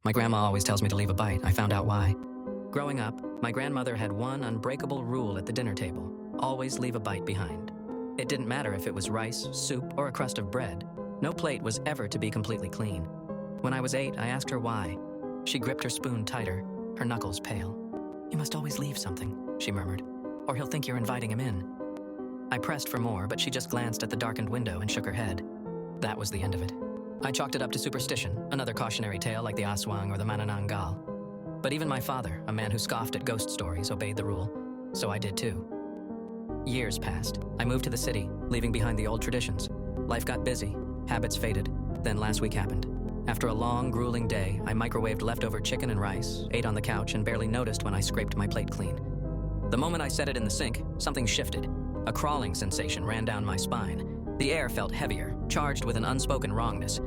My grandma always tells me to leave a bite. I found out why. Growing up, my grandmother had one unbreakable rule at the dinner table: always leave a bite behind. It didn't matter if it was rice, soup, or a crust of bread. No plate was ever to be completely clean. When I was 8, I asked her why. She gripped her spoon tighter, her knuckles pale. "You must always leave something," she murmured, "or he'll think you're inviting him in." I pressed for more, but she just glanced at the darkened window and shook her head. That was the end of it. I chalked it up to superstition, another cautionary tale like the Aswang or the Manananggal. But even my father, a man who scoffed at ghost stories, obeyed the rule. So I did too. Years passed. I moved to the city, leaving behind the old traditions. Life got busy, habits faded. Then last week happened. After a long, grueling day, I microwaved leftover chicken and rice, ate on the couch, and barely noticed when I scraped my plate clean. The moment I set it in the sink, something shifted. A crawling sensation ran down my spine. The air felt heavier, charged with an unspoken wrongness.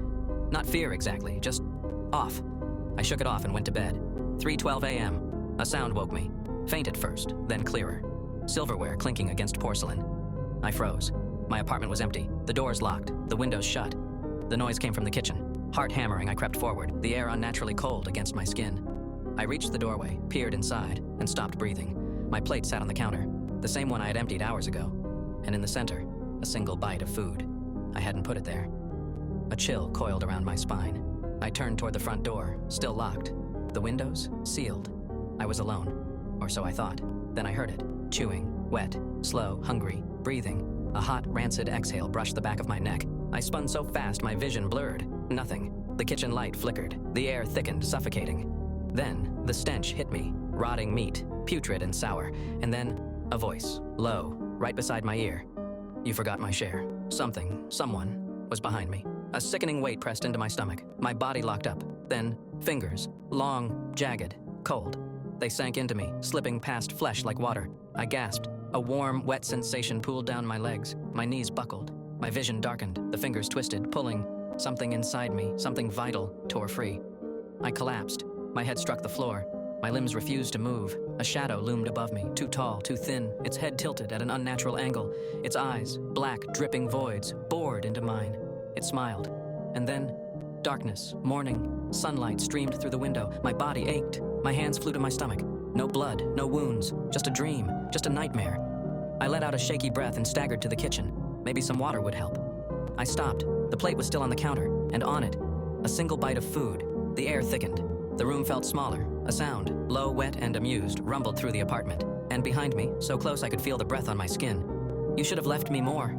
Not fear exactly, just off. I shook it off and went to bed. 3:12 a.m. A sound woke me. Faint at first, then clearer. Silverware clinking against porcelain. I froze. My apartment was empty. The doors locked, the windows shut. The noise came from the kitchen. Heart hammering, I crept forward, the air unnaturally cold against my skin. I reached the doorway, peered inside, and stopped breathing. My plate sat on the counter, the same one I had emptied hours ago. And in the center, a single bite of food. I hadn't put it there. A chill coiled around my spine. I turned toward the front door, still locked. The windows, sealed. I was alone, or so I thought. Then I heard it, chewing, wet, slow, hungry, breathing. A hot, rancid exhale brushed the back of my neck. I spun so fast my vision blurred. Nothing. The kitchen light flickered. The air thickened, suffocating. Then, the stench hit me. Rotting meat, putrid and sour. And then, a voice, low, right beside my ear. "You forgot my share." Someone was behind me. A sickening weight pressed into my stomach. My body locked up. Then, fingers, long, jagged, cold. They sank into me, slipping past flesh like water. I gasped. A warm, wet sensation pooled down my legs. My knees buckled. My vision darkened. The fingers twisted, pulling. Something inside me, something vital, tore free. I collapsed. My head struck the floor. My limbs refused to move. A shadow loomed above me, too tall, too thin, its head tilted at an unnatural angle. Its eyes, black, dripping voids, bored into mine. It smiled. And then, darkness, morning, sunlight streamed through the window. My body ached. My hands flew to my stomach. No blood, no wounds, just a dream, just a nightmare. I let out a shaky breath and staggered to the kitchen. Maybe some water would help. I stopped. The plate was still on the counter, and on it, a single bite of food. The air thickened. The room felt smaller. A sound, low, wet, and amused, rumbled through the apartment. And behind me, so close I could feel the breath on my skin. "You should have left me more."